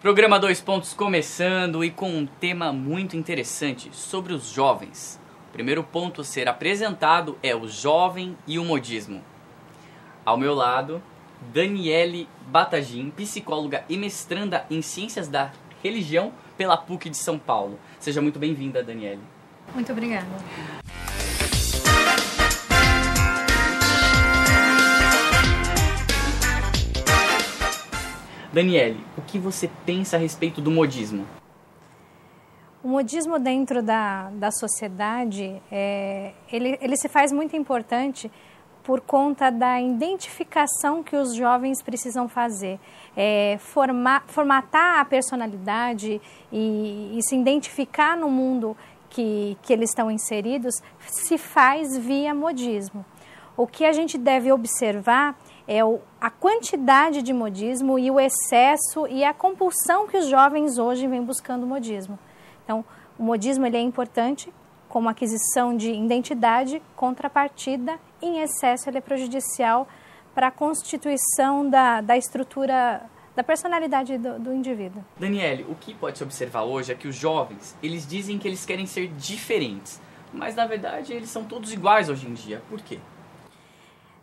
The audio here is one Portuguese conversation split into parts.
Programa Dois Pontos começando e com um tema muito interessante sobre os jovens. O primeiro ponto a ser apresentado é o jovem e o modismo. Ao meu lado, Daniele Batagin, psicóloga e mestranda em Ciências da Religião pela PUC de São Paulo. Seja muito bem-vinda, Daniele. Muito obrigada. Daniele, o que você pensa a respeito do modismo? O modismo dentro da sociedade, ele se faz muito importante por conta da identificação que os jovens precisam fazer. Formatar a personalidade e se identificar no mundo que eles estão inseridos se faz via modismo. O que a gente deve observar é a quantidade de modismo e o excesso e a compulsão que os jovens hoje vêm buscando o modismo. Então, o modismo ele é importante como aquisição de identidade, contrapartida, em excesso ele é prejudicial para a constituição da estrutura, da personalidade do indivíduo. Daniele, o que pode se observar hoje é que os jovens, eles dizem que eles querem ser diferentes, mas na verdade eles são todos iguais hoje em dia. Por quê?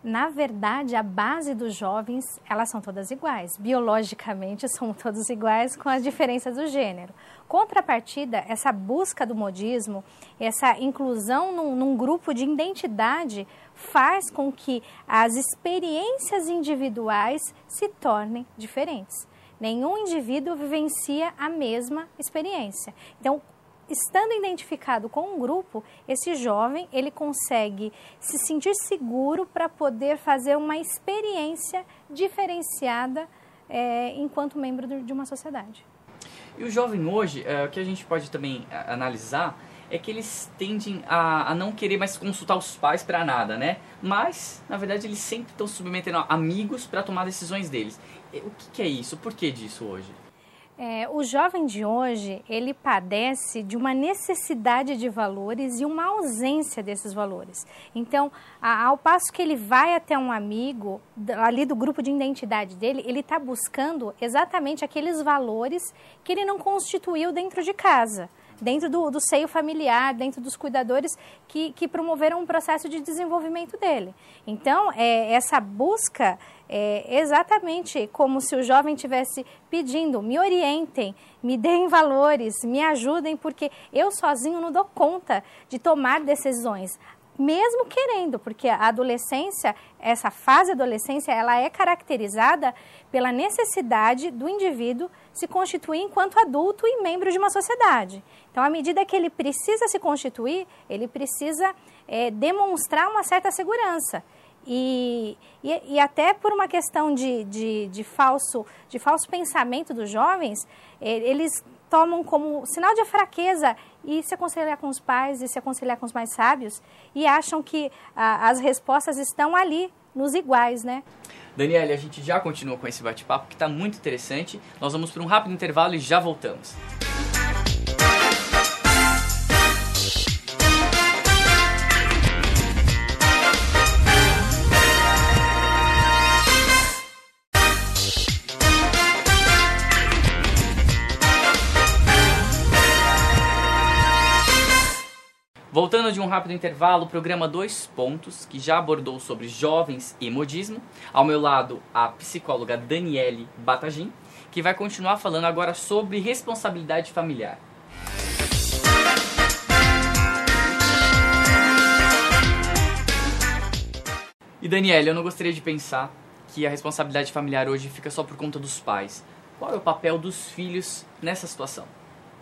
Na verdade, a base dos jovens, elas são todas iguais. Biologicamente, são todos iguais com as diferenças do gênero. Contrapartida, essa busca do modismo, essa inclusão num grupo de identidade faz com que as experiências individuais se tornem diferentes. Nenhum indivíduo vivencia a mesma experiência. Então, estando identificado com um grupo, esse jovem ele consegue se sentir seguro para poder fazer uma experiência diferenciada enquanto membro de uma sociedade. E o jovem hoje, o que a gente pode também analisar é que eles tendem a não querer mais consultar os pais para nada, né? Mas, na verdade, eles sempre estão submetendo amigos para tomar decisões deles. O que é isso? Por que disso hoje? O jovem de hoje, ele padece de uma necessidade de valores e uma ausência desses valores. Então, ao passo que ele vai até um amigo, ali do grupo de identidade dele, ele está buscando exatamente aqueles valores que ele não constituiu dentro de casa, dentro do seio familiar, dentro dos cuidadores que promoveram um processo de desenvolvimento dele. Então, essa busca é exatamente como se o jovem estivesse pedindo, me orientem, me deem valores, me ajudem, porque eu sozinho não dou conta de tomar decisões, mesmo querendo, porque a adolescência, essa fase da adolescência, ela é caracterizada pela necessidade do indivíduo se constituir enquanto adulto e membro de uma sociedade. Então, à medida que ele precisa se constituir, ele precisa demonstrar uma certa segurança. E até por uma questão de falso pensamento dos jovens, eles tomam como sinal de fraqueza e se aconselhar com os pais e se aconselhar com os mais sábios e acham que as respostas estão ali, nos iguais, né? Daniele, a gente já continua com esse bate-papo que está muito interessante. Nós vamos para um rápido intervalo e já voltamos. Voltando de um rápido intervalo, o programa Dois Pontos, que já abordou sobre jovens e modismo. Ao meu lado, a psicóloga Daniele Batagin, que vai continuar falando agora sobre responsabilidade familiar. E Daniele, eu não gostaria de pensar que a responsabilidade familiar hoje fica só por conta dos pais. Qual é o papel dos filhos nessa situação?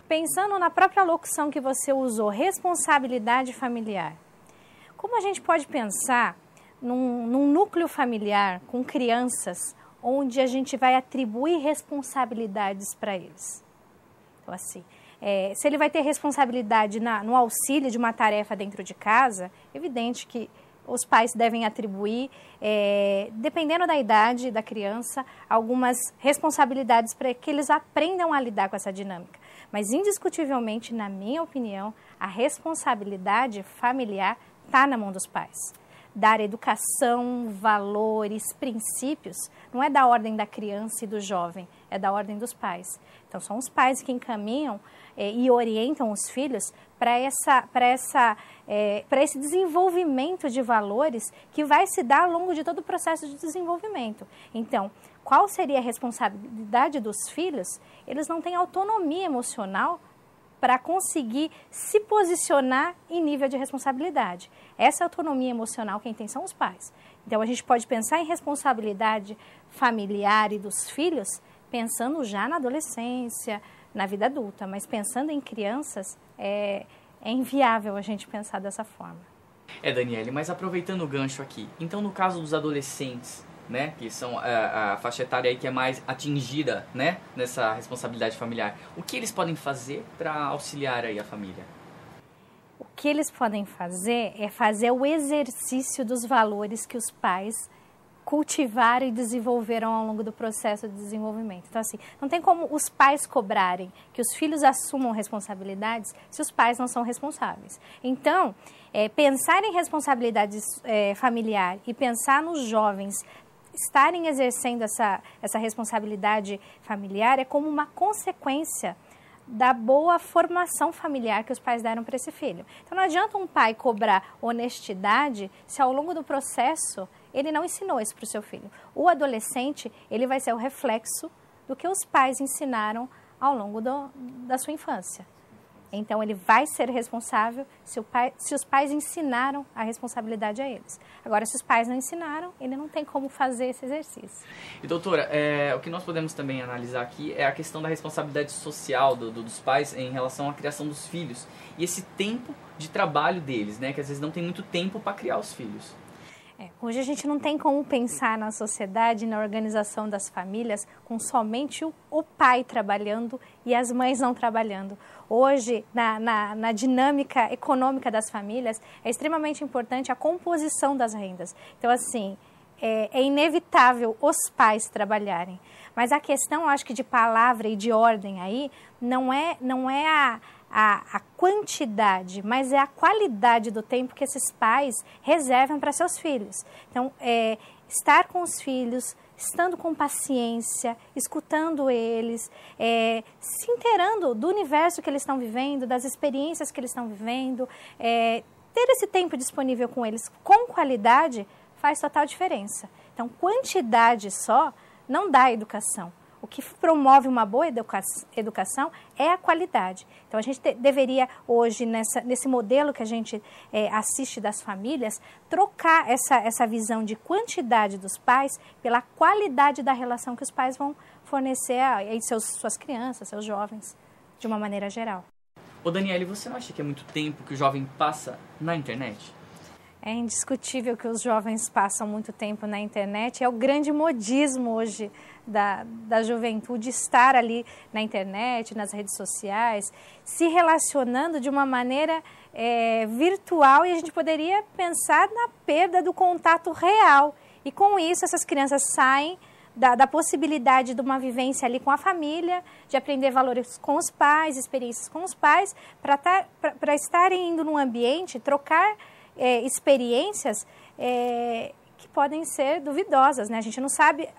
Pensando na própria locução que você usou, responsabilidade familiar, como a gente pode pensar num núcleo familiar com crianças onde a gente vai atribuir responsabilidades para eles? Então, assim, se ele vai ter responsabilidade no auxílio de uma tarefa dentro de casa, é evidente que os pais devem atribuir, dependendo da idade da criança, algumas responsabilidades para que eles aprendam a lidar com essa dinâmica. Mas, indiscutivelmente, na minha opinião, a responsabilidade familiar está na mão dos pais. dar educação, valores, princípios, não é da ordem da criança e do jovem, é da ordem dos pais. Então, são os pais que encaminham e orientam os filhos para esse desenvolvimento de valores que vai se dar ao longo de todo o processo de desenvolvimento. Então, qual seria a responsabilidade dos filhos? Eles não têm autonomia emocional para conseguir se posicionar em nível de responsabilidade. Essa autonomia emocional quem tem são os pais. Então, a gente pode pensar em responsabilidade familiar e dos filhos pensando já na adolescência, na vida adulta, mas pensando em crianças, é inviável a gente pensar dessa forma. Daniele, mas aproveitando o gancho aqui, então no caso dos adolescentes, né, que são a faixa etária aí que é mais atingida, né, nessa responsabilidade familiar, o que eles podem fazer para auxiliar aí a família? O que eles podem fazer é fazer o exercício dos valores que os pais cultivaram e desenvolveram ao longo do processo de desenvolvimento. Então, assim, não tem como os pais cobrarem que os filhos assumam responsabilidades se os pais não são responsáveis. Então, pensar em responsabilidade familiar e pensar nos jovens estarem exercendo essa responsabilidade familiar é como uma consequência da boa formação familiar que os pais deram para esse filho. Então, não adianta um pai cobrar honestidade se ao longo do processo ele não ensinou isso para o seu filho. O adolescente, ele vai ser o reflexo do que os pais ensinaram ao longo da sua infância. Então, ele vai ser responsável se os pais ensinaram a responsabilidade a eles. Agora, se os pais não ensinaram, ele não tem como fazer esse exercício. E, doutora, o que nós podemos também analisar aqui é a questão da responsabilidade social dos pais em relação à criação dos filhos. E esse tempo de trabalho deles, né? Que às vezes não tem muito tempo para criar os filhos. Hoje a gente não tem como pensar na sociedade, na organização das famílias, com somente o pai trabalhando e as mães não trabalhando. Hoje, na dinâmica econômica das famílias, é extremamente importante a composição das rendas. Então, assim, é inevitável os pais trabalharem. Mas a questão, acho que de palavra e de ordem aí, não é a quantidade, mas é a qualidade do tempo que esses pais reservam para seus filhos. Então, estar com os filhos, estando com paciência, escutando eles, se inteirando do universo que eles estão vivendo, das experiências que eles estão vivendo, ter esse tempo disponível com eles com qualidade faz total diferença. Então, quantidade só não dá educação. O que promove uma boa educação é a qualidade. Então, a gente deveria hoje, nesse modelo que a gente assiste das famílias, trocar essa visão de quantidade dos pais pela qualidade da relação que os pais vão fornecer a suas crianças, seus jovens, de uma maneira geral. Ô Daniele, você não acha que é muito tempo que o jovem passa na internet? É indiscutível que os jovens passam muito tempo na internet. É o grande modismo hoje da juventude estar ali na internet, nas redes sociais, se relacionando de uma maneira virtual, e a gente poderia pensar na perda do contato real. E com isso essas crianças saem da possibilidade de uma vivência ali com a família, de aprender valores com os pais, experiências com os pais, para estarem indo num ambiente, trocar experiências que podem ser duvidosas, né? A gente não sabe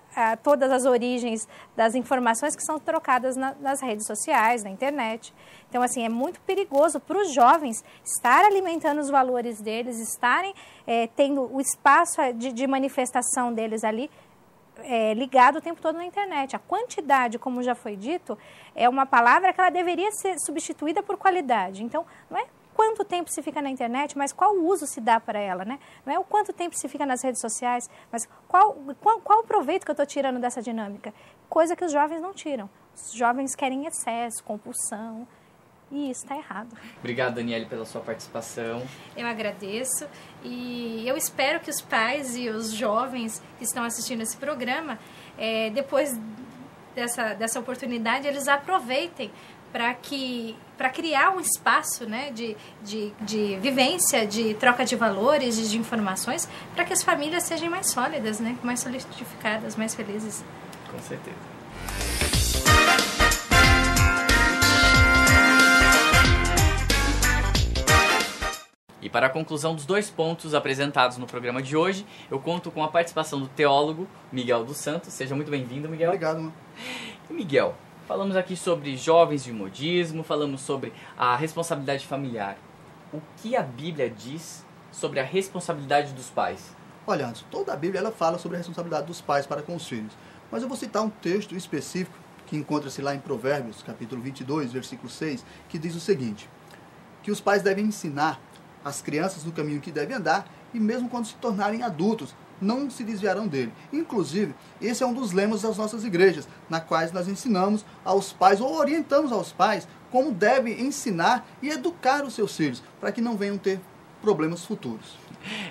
todas as origens das informações que são trocadas nas redes sociais, na internet. Então, assim, é muito perigoso para os jovens estar alimentando os valores deles, estarem tendo o espaço de manifestação deles ali ligado o tempo todo na internet. A quantidade, como já foi dito, é uma palavra que ela deveria ser substituída por qualidade. Então, não é quanto tempo se fica na internet, mas qual uso se dá para ela, né? Não é o quanto tempo se fica nas redes sociais, mas qual o proveito que eu estou tirando dessa dinâmica? Coisa que os jovens não tiram. Os jovens querem excesso, compulsão, e isso está errado. Obrigado, Daniele, pela sua participação. Eu agradeço e eu espero que os pais e os jovens que estão assistindo esse programa, depois dessa oportunidade, eles aproveitem para criar um espaço, né, de vivência, de troca de valores, de informações, para que as famílias sejam mais sólidas, né, mais solidificadas, mais felizes. Com certeza. E para a conclusão dos 2 pontos apresentados no programa de hoje, eu conto com a participação do teólogo Miguel dos Santos. Seja muito bem-vindo, Miguel. Obrigado, mano. E Miguel, falamos aqui sobre jovens de modismo, falamos sobre a responsabilidade familiar. O que a Bíblia diz sobre a responsabilidade dos pais? Olha, Anderson, toda a Bíblia ela fala sobre a responsabilidade dos pais para com os filhos. Mas eu vou citar um texto específico que encontra-se lá em Provérbios, capítulo 22, versículo 6, que diz o seguinte: que os pais devem ensinar as crianças no caminho que devem andar e mesmo quando se tornarem adultos, não se desviarão dele. Inclusive, esse é um dos lemas das nossas igrejas, na quais nós ensinamos aos pais, ou orientamos aos pais, como devem ensinar e educar os seus filhos, para que não venham ter problemas futuros.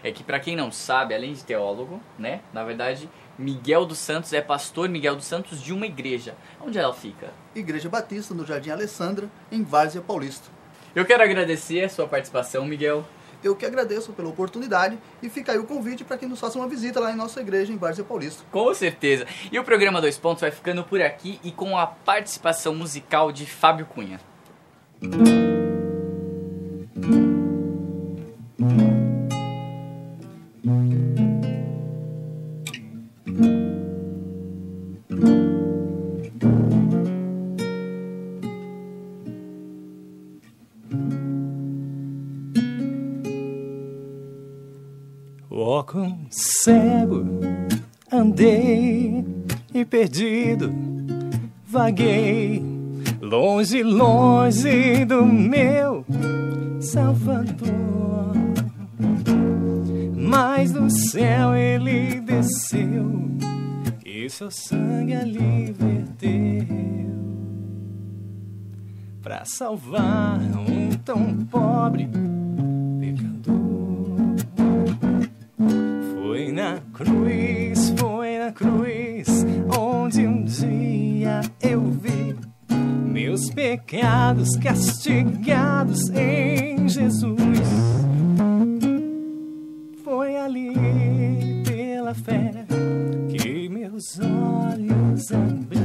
É que, para quem não sabe, além de teólogo, né, na verdade, Miguel dos Santos é pastor Miguel dos Santos de uma igreja. Onde ela fica? Igreja Batista, no Jardim Alessandra, em Várzea Paulista. Eu quero agradecer a sua participação, Miguel. Eu que agradeço pela oportunidade e fica aí o convite para que nos faça uma visita lá em nossa igreja em Várzea Paulista. Com certeza. E o programa 2 Pontos vai ficando por aqui e com a participação musical de Fábio Cunha. Ó, como cego andei e perdido vaguei, longe, longe do meu Salvador. Mas do céu ele desceu e seu sangue ali verteu pra salvar um tão pobre pecador. Foi na cruz, onde um dia eu vi meus pecados castigados em Jesus. Foi ali pela fé que meus olhos abri.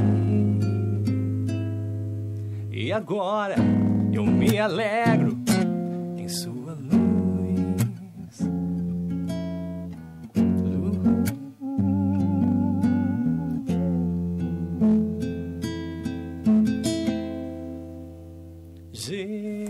E agora eu me alegro em sua luz. Jesus.